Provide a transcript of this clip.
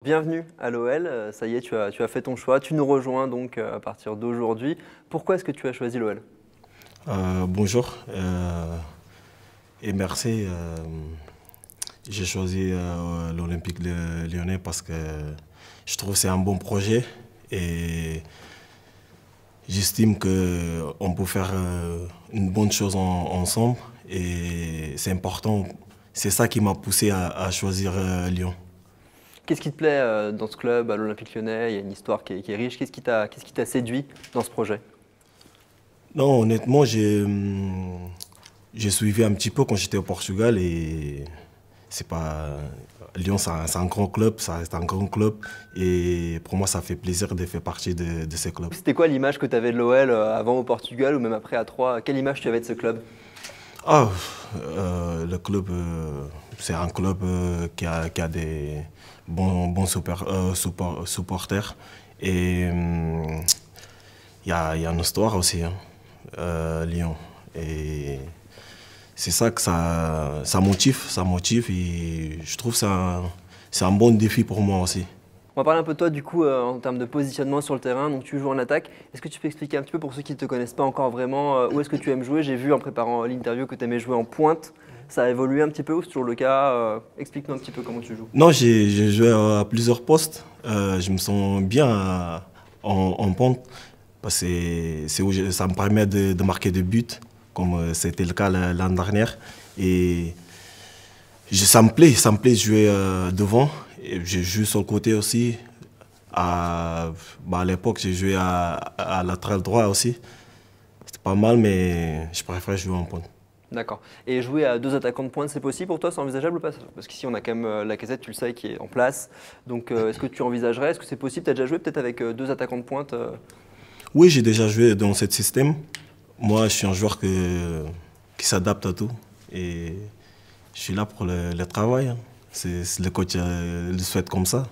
Bienvenue à l'OL, ça y est, tu as fait ton choix, tu nous rejoins donc à partir d'aujourd'hui. Pourquoi est-ce que tu as choisi l'OL? Bonjour et merci. J'ai choisi l'Olympique Lyonnais parce que je trouve que c'est un bon projet et j'estime qu'on peut faire une bonne chose ensemble et c'est important. C'est ça qui m'a poussé à choisir Lyon. Qu'est-ce qui te plaît dans ce club, à l'Olympique Lyonnais? Il y a une histoire qui est riche. Qu'est-ce qui t'a séduit dans ce projet? Non, honnêtement, j'ai suivi un petit peu quand j'étais au Portugal et c'est pas Lyon, c'est un grand club, ça reste un grand club et pour moi, ça fait plaisir de faire partie de ce club. C'était quoi l'image que tu avais de l'OL avant au Portugal ou même après à Troyes? Quelle image tu avais de ce club? Ah, le club, c'est un club qui a des bons supporters et il y a une histoire aussi, hein, Lyon. Et c'est ça que ça motive et je trouve que c'est un bon défi pour moi aussi. On va parler un peu de toi du coup en termes de positionnement sur le terrain. Donc tu joues en attaque. Est-ce que tu peux expliquer un petit peu pour ceux qui ne te connaissent pas encore vraiment où est-ce que tu aimes jouer? J'ai vu en préparant l'interview que tu aimais jouer en pointe. Ça a évolué un petit peu ou c'est toujours le cas? Explique-nous un petit peu comment tu joues. Non, j'ai joué à plusieurs postes. Je me sens bien en pente parce que c'est où ça me permet de marquer des buts, comme c'était le cas l'année dernière. Et ça me plaît de jouer devant. Et je joue sur le côté aussi. À l'époque, j'ai joué à latéral droit aussi. C'était pas mal, mais je préfère jouer en pointe. D'accord. Et jouer à deux attaquants de pointe, c'est possible pour toi? C'est envisageable ou pas? Parce qu'ici, on a quand même Lacazette, tu le sais, qui est en place. Donc, est-ce que tu envisagerais? Est-ce que c'est possible? Tu as déjà joué peut-être avec deux attaquants de pointe? Oui, j'ai déjà joué dans ce système. Moi, je suis un joueur qui s'adapte à tout. Et je suis là pour le travail, hein. Le coach le souhaite comme ça.